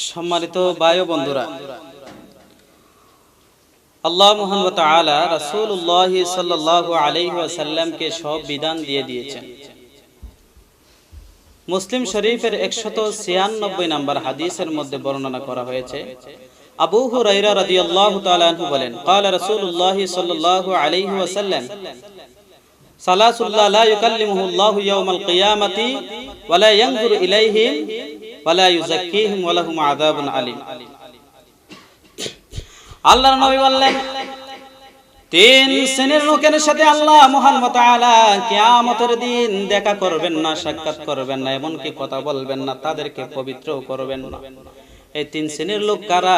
সম্মানিত ভাই ও বন্ধুরা, আল্লাহ মহান ওয়া তাআলা রাসূলুল্লাহ সাল্লাল্লাহু আলাইহি ওয়াসাল্লামকে সব বিধান দিয়ে দিয়েছেন। মুসলিম শরীফের 196 নম্বর হাদিসের মধ্যে বর্ণনা করা হয়েছে, আবু হুরায়রা রাদিয়াল্লাহু তাআলা আনহু বলেন, قال রাসূলুল্লাহ সাল্লাল্লাহু আলাইহি ওয়াসাল্লাম, সালাসুল্লাহ লা ইউকাল্লিমুহুল্লাহু ইয়াওমাল কিয়ামাতি ওয়া লা ইয়ানজুরু ইলাইহিম ওয়া লা ইউযাক্কিহিম ওয়া লাহুম আযাবুন আলীম। আল্লাহর নবী বললেন, তিন শ্রেণীর লোকের সাথে আল্লাহ মহান ওয়া তাআলা কিয়ামতের দিন দেখা করবেন না, সাক্ষাৎ করবেন না, এমনকি কথা বলবেন না, তাদেরকে পবিত্র করবেন না। এই তিন শ্রেণীর লোক কারা?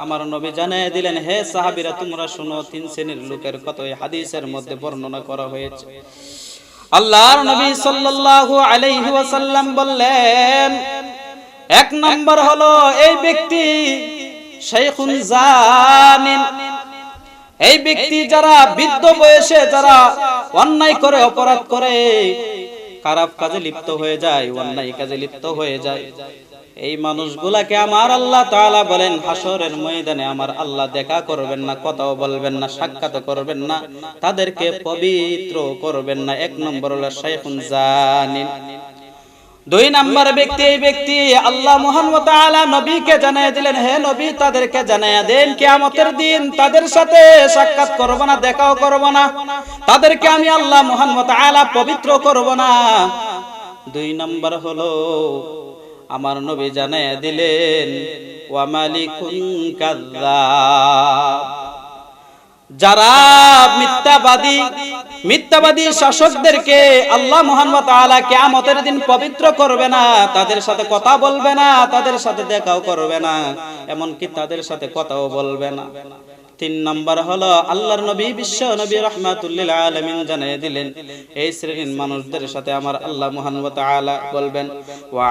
আমার নবী জানিয়ে দিলেন, হে সাহাবীরা তোমরা শুনো, তিন শ্রেণীর লোকের কথা এই হাদিসের মধ্যে বর্ণনা করা হয়েছে। আল্লাহর নবী সাল্লাল্লাহু আলাইহি ওয়াসাল্লাম বললেন, এক নম্বর হলো এই ব্যক্তি শাইখুন জানিন, এই ব্যক্তি যারা বৃদ্ধ বয়সে যারা অন্যায় করে, অপরাধ করে, খারাপ কাজে লিপ্ত হয়ে যায়, অন্যায় কাজে লিপ্ত হয়ে যায়, এই মানুষগুলাকে আমার আল্লাহ তাআলা বলেন হাসরের ময়দানে আমার আল্লাহ দেখা করবেন না, কথাও বলবেন না, সাক্ষাৎ করবেন না, তাদেরকে পবিত্র করবেন না। এক নম্বর হলো শাইখুন জানিন। দুই নম্বর ব্যক্তি, এই ব্যক্তি আল্লাহ মহান ওয়া তাআলা নবীকে জানিয়ে দিলেন, হে নবী তাদেরকে জানিয়ে দেন কিয়ামতের দিন তাদের সাথে সাক্ষাৎ করব না, দেখাও করব না, তাদেরকে আমি আল্লাহ মহান ওয়া তাআলা পবিত্র করব না। দুই নম্বর হলো আমার নবী জানিয়ে দিলেন ওয়া মালিকুন কাযযাব, যারা মিথ্যাবাদী শাসকদেরকে আল্লাহ মহান ওয়া তাআলা কিয়ামতের দিন পবিত্র করবে না, তাদের সাথে কথা বলবে না, তাদের সাথে দেখাও করবে না, এমনকি তাদের সাথে কথাও বলবে না। তিন নম্বর হলো আল্লাহর নবী বিশ্ব নবী রাহমাতুল লিল আলামিন জানিয়ে দিলেন, এই শ্রেণীর মানুষদের সাথে আমার আল্লাহ মহান ওয়া তাআলা বলবেন ওয়া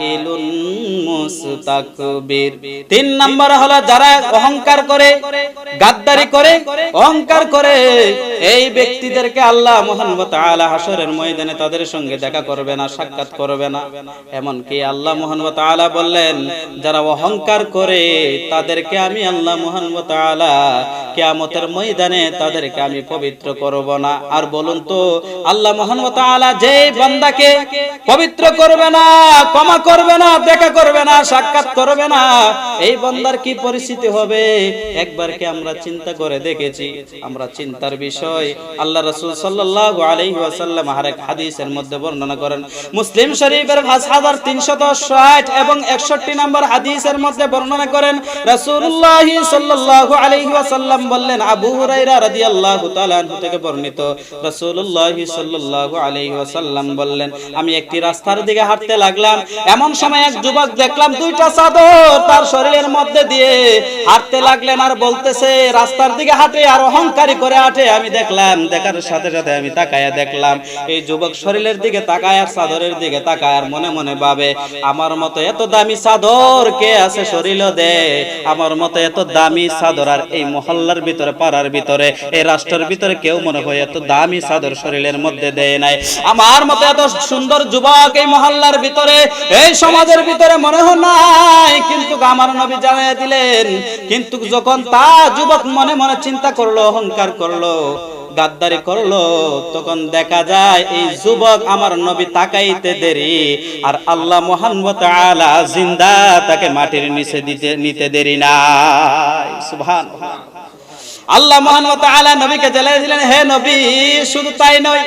আইলুন মুস্তাকবির। তিন নম্বর হলো যারা অহংকার করে, গাদ্দারি করে, অহংকার করে, এই ব্যক্তিদেরকে আল্লাহ মহান ওয়া তাআলা হাসরের ময়দানে তাদের সঙ্গে দেখা করবে না, সাক্ষাৎ করবে না। এমনকি আল্লাহ মহান ওয়া তাআলা বললেন, যারা অহংকার করে তাদেরকে আমি আল্লাহ মহান ওয়া তাআলা কিয়ামতের ময়দানে তাদেরকে আমি পবিত্র করব না। আর বলুন তো, আল্লাহ মহান ওয়া তাআলা যে বান্দাকে পবিত্র করবে না, ক্ষমা করবে না, দেখা করবে না, সাক্ষাৎ করবে না, এই বান্দার কি পরিস্থিতি হবে? একবার কি আমরা চিন্তা করে দেখেছি? আমরা চিন্তার বিষয়। আল্লাহ রাসূল সাল্লাল্লাহু আলাইহি ওয়াসাল্লাম আরেক হাদিসের মধ্যে বর্ণনা করেন, মুসলিম শরীফের 5360 এবং 61 নম্বর হাদিসের মধ্যে বর্ণনা করেন, রাসূলুল্লাহ সাল্লাল্লাহু আলাইহি ওয়াসাল্লাম বললেন, আবু হুরায়রা রাদিয়াল্লাহু তাআলা আনহু থেকে বর্ণিত, রাসূলুল্লাহ সাল্লাল্লাহু আলাইহি ওয়াসাল্লাম বললেন, আমি একটি রাস্তার দিকে হাঁটতে লাগলাম, এমন সময় এক যুবক দেখলাম দুইটা চাদর তার শরীরের মধ্যে দিয়ে হাঁটতে লাগলেন, আর বলতেছে, রাস্তার দিকে হাঁটে আর অহংকারী করে হাঁটে। আমি দেখলাম, দেখার সাথে সাথে আমি তাকায়া দেখলাম এই যুবক শরীরের দিকে তাকায় আর চাদরের দিকে তাকায় আর মনে মনে ভাবে, আমার মতো এত দামি চাদর কে আছে শরীরে দে, আমার মতো এত দামি চাদর আর এই মহল্লার ভিতরে, পাড়ার ভিতরে, এই রাষ্ট্রের ভিতরে কেউ মনে হয় এত দামি চাদর শরীরের মধ্যে দেয় নাই। আমার মতো এত সুন্দর যুবক এই মহল্লার ভিতরে, এই সমাজের ভিতরে মনে হয় নাই। কিন্তু আমার নবী জানিয়ে দিলেন, কিন্তু যখন তা যুবক মনে মনে চিন্তা করলো, অহংকার করলো, গাদ্দারি করলো, তখন দেখা যায় এই যুবক আমার নবী তাকাইতে দেরি আর আল্লাহ মহান ওয়া তাআলা জিন্দা তাকে মাটির নিচে নিতে দেরি নাই। সুবহানাল্লাহ। আল্লাহ মহান ওয়া তাআলা নবীকে জানিয়ে দিলেন, হে নবী শুধু তাই নয়,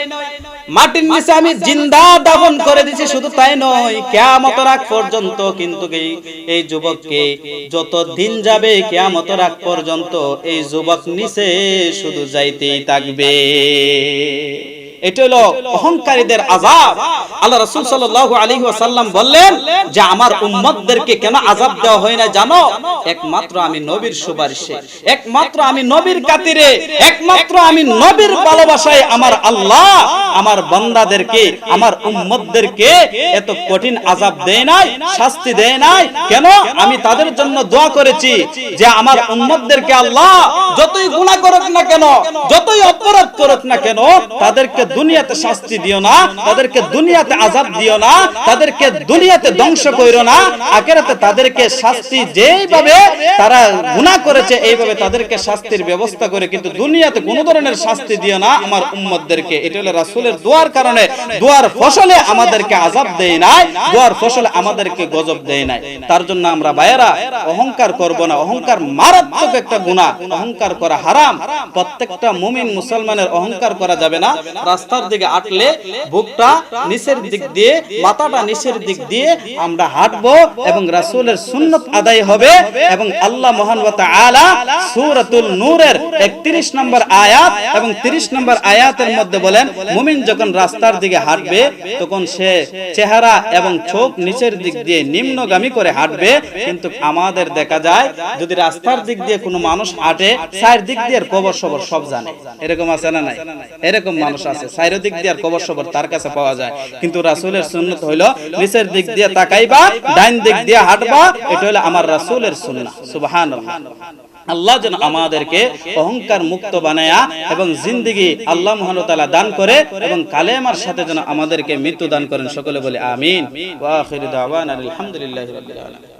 মাটির নিচে আমি জিন্দা দাফন করে দিয়েছি, শুধু তাই নয়, কিয়ামতের আগ পর্যন্ত কিন্তু এই যুবককে যত দিন যাবে কিয়ামতের আগ পর্যন্ত এই যুবক নিচে শুধু যাইতেই থাকবে। এটা হলো অহংকারীদের আযাব। আল্লাহ রাসূল সাল্লাল্লাহু আলাইহি ওয়াসাল্লাম বললেন যে আমার উম্মতদেরকে কেন আযাব দেওয়া হয় না জানো? একমাত্র আমি নবীর সুপারিশে, একমাত্র আমি নবীর খাতিরে, একমাত্র আমি নবীর ভালোবাসায় আমার আল্লাহ আমার বান্দাদেরকে, আমার উম্মতদেরকে এত কঠিন আযাব দেয় নাই, শাস্তি দেয় নাই। কেন? আমি তাদের জন্য দোয়া করেছি যে আমার উম্মতদেরকে আল্লাহ যতই গুনাহ করুক না কেন, যতই অপরাধ করুক না কেন, তাদেরকে দুনিয়াতে শাস্তি দিও না, তাদেরকে দুনিয়াতে আযাব দিও না, তাদেরকে দুনিয়াতে ধ্বংস কইরো না, আখিরাতে তাদেরকে শাস্তি যেইভাবে তারা গুনাহ করেছে এইভাবে তাদেরকে শাস্তির ব্যবস্থা করে, কিন্তু দুনিয়াতে কোনো ধরনের শাস্তি দিও না আমার উম্মতদেরকে। এটা হলো রাসূলের দোয়ার কারণে, দোয়ার ফসলে আমাদেরকে আযাব দেয় নাই, দোয়ার ফসলে আমাদেরকে গজব দেয় নাই। তার জন্য আমরা ভাইয়েরা অহংকার করব না। অহংকার মারাত্মক একটা গুনাহ, অহংকার করা হারাম। প্রত্যেকটা মুমিন মুসলমানের অহংকার করা যাবে না। রাস্তার দিকে হাঁটলে বুকটা নিচের দিক দিয়ে, মাথাটা নিচের দিক দিয়ে আমরা হাঁটবো এবং রাসূলের সুন্নাত আদায় হবে। এবং আল্লাহ মহান ওয়া তাআলা সূরাতুল নূরের 31 নম্বর আয়াত এবং 30 নম্বর আয়াতের মধ্যে বলেন, মুমিন যখন রাস্তার দিকে হাঁটবে তখন সে চেহারা এবং চোখ নিচের দিক দিয়ে নিম্নগামী করে হাঁটবে। কিন্তু আমাদের দেখা যায় যদি রাস্তার দিক দিয়ে কোনো মানুষ হাঁটে, চার দিক দিয়ে কবর সবর সব জানে। এরকম আছে না নাই? এরকম মানুষ আছে, চার দিক দিয়ে কবর সবর তার কাছে পাওয়া যায়। কিন্তু রাসূলের সুন্নাত হইল নিচের দিক দিয়ে তাকাইবা, ডাইন দিক দিয়ে হাঁটবা। এটা হলো আমার রাসূলের সুন্নাহ। সুবহানাল্লাহ। আল্লাহ যেন আমাদেরকে অহংকার মুক্ত বানায়া এবং জিন্দেগি আল্লাহ মহান ওয়া তাআলা দান করে এবং কালেমার সাথে যেন আমাদেরকে মৃত্যু দান করেন। সকলে বলে আমিন। ওয়া আখিরু দাওয়ানা আলহামদুলিল্লাহি রাব্বিল আলামিন।